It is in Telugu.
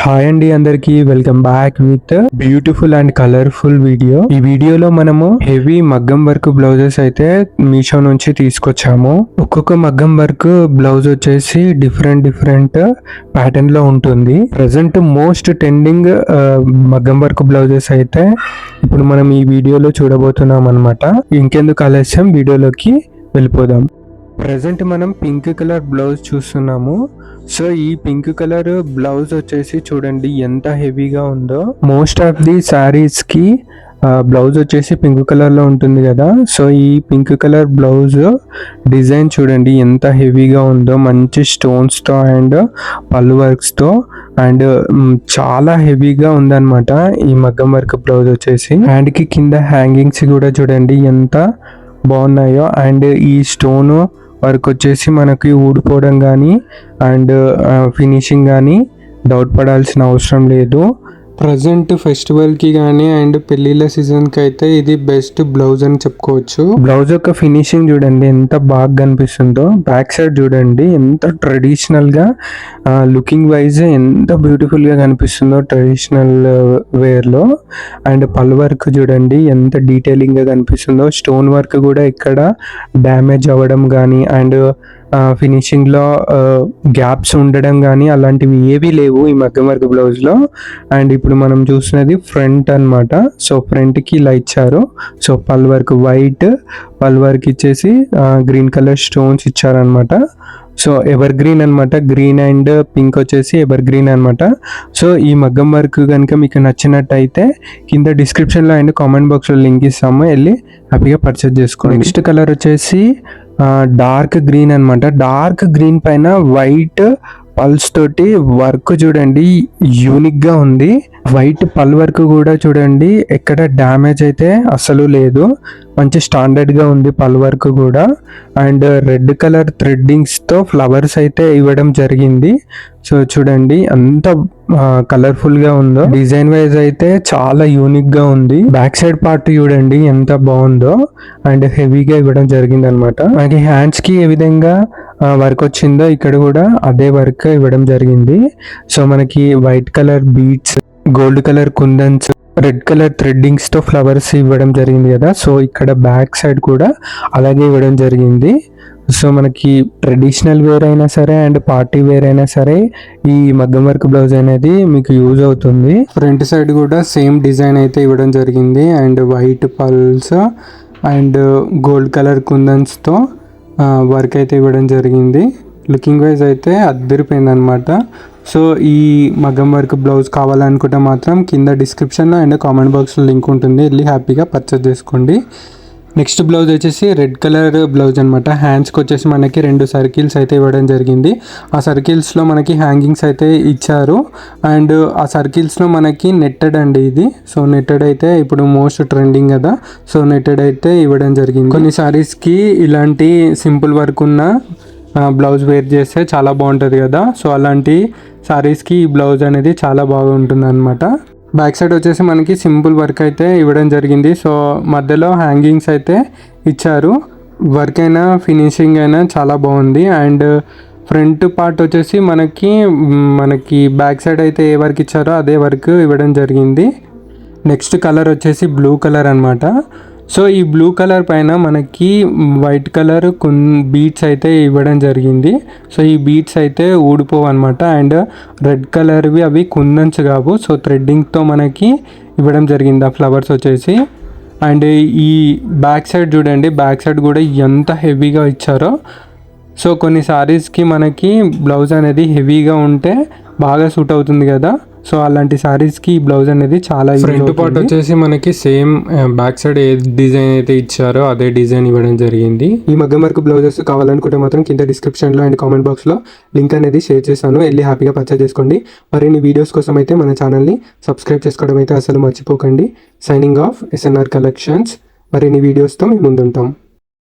హాయ్ అండి, అందరికి welcome back with beautiful and colourful video. ఈ వీడియోలో మనము హెవీ మగ్గం వర్క్ బ్లౌజెస్ అయితే మీషో నుంచి తీసుకొచ్చాము. ఒక్కొక్క మగ్గం వర్క్ బ్లౌజ్ వచ్చేసి డిఫరెంట్ ప్యాటర్న్ లో ఉంటుంది. ప్రజెంట్ మోస్ట్ ట్రెండింగ్ మగ్గం వర్క్ బ్లౌజెస్ అయితే ఇప్పుడు మనం ఈ వీడియోలో చూడబోతున్నాం అన్నమాట. ఇంకెందుకు ఆలస్యం, వీడియోలోకి వెళ్ళిపోదాం. ప్రజెంట్ మనం పింక్ కలర్ బ్లౌజ్ చూస్తున్నాము. సో ఈ పింక్ కలర్ బ్లౌజ్ వచ్చేసి చూడండి ఎంత హెవీగా ఉందో. మోస్ట్ ఆఫ్ ది శారీస్ కి బ్లౌజ్ వచ్చేసి పింక్ కలర్ లో ఉంటుంది కదా. సో ఈ పింక్ కలర్ బ్లౌజ్ డిజైన్ చూడండి ఎంత హెవీగా ఉందో. మంచి స్టోన్స్ తో అండ్ పళ్ళు వర్క్స్ తో అండ్ చాలా హెవీగా ఉందన్నమాట ఈ మగ్గం వర్క్ బ్లౌజ్ వచ్చేసి. హ్యాండ్ కి కింద హ్యాంగింగ్స్ కూడా చూడండి ఎంత బాగున్నాయో. అండ్ ఈ స్టోన్ వర్క్ వచ్చేసి మనకి ఊడిపోవడం కానీ అండ్ ఫినిషింగ్ కానీ డౌట్ పడాల్సిన అవసరం లేదు. ప్రజెంట్ ఫెస్టివల్కి కానీ అండ్ పెళ్ళిళ్ళ సీజన్కి అయితే ఇది బెస్ట్ బ్లౌజ్ అని చెప్పుకోవచ్చు. బ్లౌజ్ యొక్క ఫినిషింగ్ చూడండి ఎంత బాగా కనిపిస్తుందో. బ్యాక్ సైడ్ చూడండి ఎంత ట్రెడిషనల్గా లుకింగ్ వైజ్ ఎంత బ్యూటిఫుల్గా కనిపిస్తుందో ట్రెడిషనల్ వేర్లో. అండ్ పల్ వర్క్ చూడండి ఎంత డీటెయిలింగ్గా కనిపిస్తుందో. స్టోన్ వర్క్ కూడా ఇక్కడ డ్యామేజ్ అవ్వడం కానీ అండ్ ఫినిషింగ్లో గ్యాప్స్ ఉండడం కానీ అలాంటివి ఏవీ లేవు ఈ మగ్గం వర్క్ బ్లౌజ్లో. అండ్ ఇప్పుడు మనం చూసినది ఫ్రంట్ అన్నమాట. సో ఫ్రంట్కి ఇలా ఇచ్చారు. సో పల్ వర్క్ వైట్, పల్ వర్క్ ఇచ్చేసి గ్రీన్ కలర్ స్టోన్స్ ఇచ్చారనమాట. సో ఎవర్ గ్రీన్ అనమాట. గ్రీన్ అండ్ పింక్ వచ్చేసి ఎవర్ గ్రీన్ అనమాట. సో ఈ మగ్గం వర్క్ కనుక మీకు నచ్చినట్టయితే కింద డిస్క్రిప్షన్లో అండ్ కామెంట్ బాక్స్లో లింక్ ఇస్తాము, వెళ్ళి హ్యాపీగా పర్చేస్ చేసుకోండి. నెక్స్ట్ కలర్ వచ్చేసి డార్క్ గ్రీన్ అనమాట. డార్క్ గ్రీన్ పైన వైట్ పల్స్ తోటి వర్క్ చూడండి యూనిక్ గా ఉంది. వైట్ పల్ వర్క్ కూడా చూడండి ఎక్కడ డ్యామేజ్ అయితే అసలు లేదు. మంచి స్టాండర్డ్ గా ఉంది పల్ వర్క్ కూడా. అండ్ రెడ్ కలర్ థ్రెడ్డింగ్స్ తో ఫ్లవర్స్ అయితే ఇవ్వడం జరిగింది. సో చూడండి అంత కలర్ఫుల్ గా ఉందో. డిజైన్ వైజ్ అయితే చాలా యూనిక్ గా ఉంది. బ్యాక్ సైడ్ పార్ట్ చూడండి ఎంత బాగుందో అండ్ హెవీగా ఇవ్వడం జరిగింది అనమాట. మనకి హ్యాండ్స్ కి ఏ విధంగా వర్క్ వచ్చిందో ఇక్కడ కూడా అదే వర్క్ ఇవ్వడం జరిగింది. సో మనకి white colour beads, gold colour kundans, red colour threadings తో ఫ్లవర్స్ ఇవ్వడం జరిగింది కదా. సో ఇక్కడ బ్యాక్ సైడ్ కూడా అలాగే ఇవ్వడం జరిగింది. సో మనకి ట్రెడిషనల్ వేర్ అయినా సరే అండ్ పార్టీ వేర్ అయినా సరే ఈ మగ్గం వర్క్ బ్లౌజ్ అనేది మీకు యూజ్ అవుతుంది. ఫ్రంట్ సైడ్ కూడా సేమ్ డిజైన్ అయితే ఇవ్వడం జరిగింది. And white pearls and gold colour కుందన్స్తో వర్క్ అయితే ఇవ్వడం జరిగింది. లుకింగ్ వైజ్ అయితే అద్దరిపోయింది అనమాట. సో ఈ మగ్గం వర్క్ బ్లౌజ్ కావాలనుకుంటే మాత్రం కింద డిస్క్రిప్షన్లో అండ్ కామెంట్ బాక్స్లో లింక్ ఉంటుంది, వెళ్ళి హ్యాపీగా పర్చేస్ చేసుకోండి. నెక్స్ట్ బ్లౌజ్ వచ్చేసి రెడ్ కలర్ బ్లౌజ్ అనమాట. హ్యాండ్స్కి వచ్చేసి మనకి 2 సర్కిల్స్ అయితే ఇవ్వడం జరిగింది. ఆ సర్కిల్స్లో మనకి హ్యాంగింగ్స్ అయితే ఇచ్చారు. అండ్ ఆ సర్కిల్స్లో మనకి నెట్టెడ్ అండి ఇది. సో నెట్టెడ్ అయితే ఇప్పుడు మోస్ట్ ట్రెండింగ్ కదా. సో నెట్టెడ్ అయితే ఇవ్వడం జరిగింది. కొన్ని సారీస్కి ఇలాంటి సింపుల్ వర్క్ ఉన్న బ్లౌజ్ వేర్ చేస్తే చాలా బాగుంటుంది కదా. సో అలాంటి సారీస్కి ఈ బ్లౌజ్ అనేది చాలా బాగుంటుంది అనమాట. బ్యాక్ సైడ్ వచ్చేసి మనకి సింపుల్ వర్క్ అయితే ఇవ్వడం జరిగింది. సో మధ్యలో హ్యాంగింగ్స్ అయితే ఇచ్చారు. వర్క్ అయినా ఫినిషింగ్ అయినా చాలా బాగుంది. అండ్ ఫ్రంట్ పార్ట్ వచ్చేసి మనకి బ్యాక్ సైడ్ అయితే ఏ వర్క్ ఇచ్చారో అదే వర్క్ ఇవ్వడం జరిగింది. నెక్స్ట్ కలర్ వచ్చేసి బ్లూ కలర్ అనమాట. సో ఈ బ్లూ కలర్ పైన మనకి వైట్ కలర్ బీడ్స్ అయితే ఇవ్వడం జరిగింది. సో ఈ బీడ్స్ అయితే ఊడిపోవు అనమాట. అండ్ రెడ్ కలర్వి అవి కుందన్స్ కావు. సో థ్రెడ్డింగ్తో మనకి ఇవ్వడం జరిగింది ఆ ఫ్లవర్స్ వచ్చేసి. అండ్ ఈ బ్యాక్ సైడ్ చూడండి, బ్యాక్ సైడ్ కూడా ఎంత హెవీగా ఇచ్చారో. సో కొన్ని సారీస్కి మనకి బ్లౌజ్ అనేది హెవీగా ఉంటే బాగా సూట్ అవుతుంది కదా. సో అలాంటి సారీస్కి ఈ బ్లౌజ్ అనేది చాలా ఫ్రంట్ పార్ట్ వచ్చేసి మనకి సేమ్ బ్యాక్ సైడ్ ఏ డిజైన్ అయితే ఇచ్చారో అదే డిజైన్ ఇవ్వడం జరిగింది. ఈ మగ్గం వర్క్ బ్లౌజెస్ కావాలనుకుంటే మాత్రం కింద డిస్క్రిప్షన్లో అండ్ కామెంట్ బాక్స్లో లింక్ అనేది షేర్ చేశాను, వెళ్ళి హ్యాపీగా పర్చేస్ చేసుకోండి. మరిన్ని వీడియోస్ కోసం అయితే మన ఛానల్ని సబ్స్క్రైబ్ చేసుకోవడం అయితే అసలు మర్చిపోకండి. Signing off SNR collections. మరిన్ని వీడియోస్తో మేము ముందుంటాం.